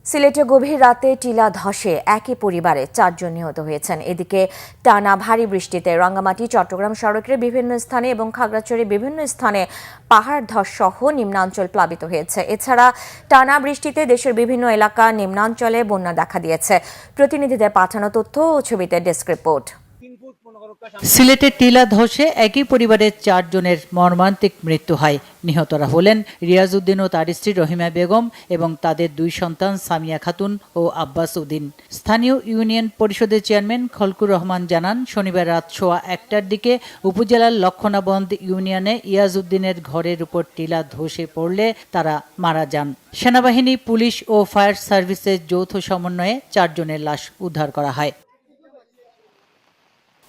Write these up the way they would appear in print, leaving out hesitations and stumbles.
সিলেটে গভীর রাতে টিলা ধসে একই পরিবারে 4 জন নিহত হয়েছেন। এদিকে টানা ভারী বৃষ্টিতে রাঙ্গামাটি চট্টগ্রাম সড়কের বিভিন্ন স্থানে এবং খাগড়াছড়ির বিভিন্ন স্থানে পাহাড় ধস সহ নিম্নাঞ্চল প্লাবিত হয়েছে। এছাড়া টানা বৃষ্টিতে দেশের বিভিন্ন এলাকা নিম্নাঞ্চলে বন্যা দেখা দিয়েছে। প্রতিনিধিদের পাঠানো তথ্য ও ছবিতে ডেস্ক রিপোর্ট। সিলেটের টিলা ধসে একই পরিবারের 4 জনের মর্মান্তিক মৃত্যু হয়। নিহতরা হলেন রিয়াজউদ্দিন ও তার স্ত্রী রহিমা বেগম এবং তাদের 2 সন্তান সামিয়া খাতুন ও আব্বাস উদ্দিন। স্থানীয় ইউনিয়ন পরিষদের চেয়ারম্যান খলকুর রহমান জানান, শনিবার রাত 1:15টার দিকে উপজেলার লক্ষণাবন্দ ইউনিয়নে ইয়াজউদ্দিনের ঘরের উপর টিলা ধসে পড়লে তারা মারা যান। সেনাবাহিনী, পুলিশ ও ফায়ার সার্ভিসের যৌথ সমন্বয়ে 4 জনের লাশ উদ্ধার করা হয়।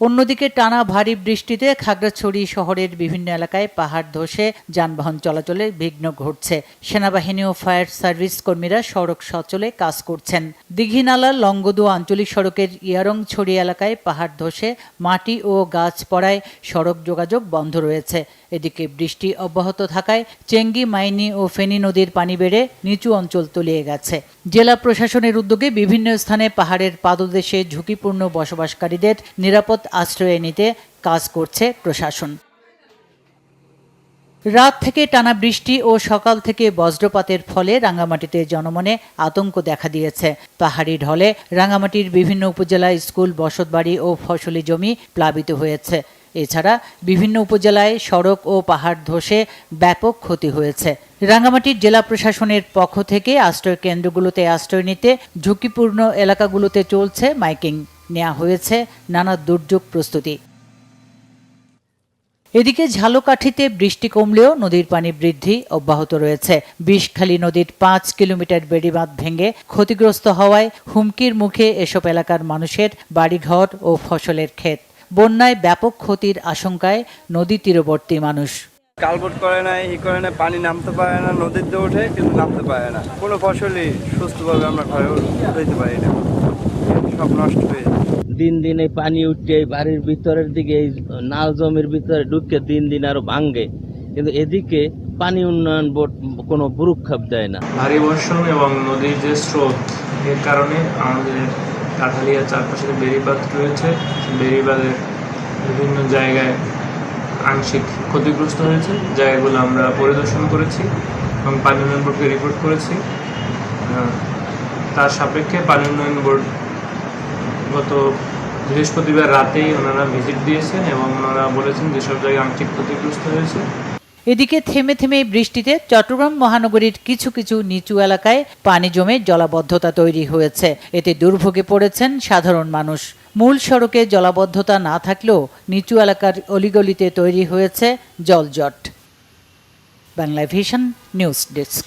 অন্যদিকে টানা ভারী বৃষ্টিতে খাগড়াছড়ি শহরের বিভিন্ন এলাকায় পাহাড় ধসে যানবাহন চলাচলে বিঘ্ন ঘটছে। সেনাবাহিনী ও ফায়ার সার্ভিস কর্মীরা সড়ক সচলে কাজ করছেন। দীঘিনালা লংগদু আঞ্চলিক সড়কের ইয়ারংছড়ি এলাকায় পাহাড় ধসে মাটি ও গাছ পড়ায় সড়ক যোগাযোগ বন্ধ রয়েছে। এদিকে বৃষ্টি অব্যাহত থাকায় চেঙ্গি, মাইনি ও ফেনী নদীর পানি বেড়ে নিচু অঞ্চল তলিয়ে গেছে। জেলা প্রশাসনের উদ্যোগে বিভিন্ন স্থানে পাহাড়ের পাদদেশে ঝুঁকিপূর্ণ বসবাসকারীদের নিরাপদ আশ্রয়ে নিতে কাজ করছে প্রশাসন। রাত থেকে টানা বৃষ্টি ও সকাল থেকে বজ্রপাতের ফলে রাঙ্গামাটিতে জনমনে আতঙ্ক দেখা দিয়েছে। পাহাড়ি ঢলে রাঙ্গামাটির বিভিন্ন উপজেলায় স্কুল, বসতবাড়ি ও ফসলি জমি প্লাবিত হয়েছে। এছাড়া বিভিন্ন উপজেলায় সড়ক ও পাহাড় ধসে ব্যাপক ক্ষতি হয়েছে। রাঙ্গামাটির জেলা প্রশাসনের পক্ষ থেকে আশ্রয় কেন্দ্রগুলোতে আশ্রয় নিতে ঝুঁকিপূর্ণ এলাকাগুলোতে চলছে মাইকিং। নেওয়া হয়েছে নানা দুর্যোগ প্রস্তুতি। এদিকে ঝালকাঠিতে বৃষ্টি কমলেও নদীর পানি বৃদ্ধি অব্যাহত রয়েছে। বিষখালী নদীর 5 কিলোমিটার বেড়িবাঁধ ভেঙে ক্ষতিগ্রস্ত হওয়ায় হুমকির মুখে এসব এলাকার মানুষের বাড়িঘর ও ফসলের ক্ষেত। বন্যায় ব্যাপক ক্ষতির আশঙ্কায় নদী তীরবর্তী মানুষ। কালবট করে না, পানি নামতে পারে না, নদীতে ওঠে কিন্তু নামতে পারে না। কোনো ফসলই সুস্থভাবে আমরা ঘরে উঠাইতে পারি না, সব নষ্ট হয়ে যায়। দিন দিন এই পানি উঠে বাড়ির ভিতরের দিকে, এই নাল জমির ভিতরে ঢুকে দিন দিন আরো ভাঙ্গে, কিন্তু এদিকে পানি উন্নয়ন বোর্ড কোনো ভ্রুক্ষেপ দেয় না। ভারী বর্ষণ এবং নদীর যে স্রোত, এর কারণে আমাদের কাঠালিয়া চারপাশে বেড়িবাঁধ রয়েছে, বেড়িবাঁধের বিভিন্ন জায়গায় আংশিক ক্ষতিগ্রস্ত হয়েছে। জায়গাগুলো আমরা পরিদর্শন করেছি এবং পানি উন্নয়ন বোর্ডকে রিপোর্ট করেছি। তার সাপেক্ষে পানি উন্নয়ন বোর্ড গত বৃহস্পতিবার রাতেই ওনারা ভিজিট দিয়েছেন এবং ওনারা বলেছেন যেসব জায়গায় আংশিক ক্ষতিগ্রস্ত হয়েছে। এদিকে থেমে থেমে বৃষ্টিতে চট্টগ্রাম মহানগরীর কিছু কিছু নিচু এলাকায় পানি জমে জলাবদ্ধতা তৈরি হয়েছে। এতে দুর্ভোগে পড়েছেন সাধারণ মানুষ। মূল সড়কে জলাবদ্ধতা না থাকলেও নিচু এলাকার অলিগলিতে তৈরি হয়েছে জলজট। Bangla Vision news desk.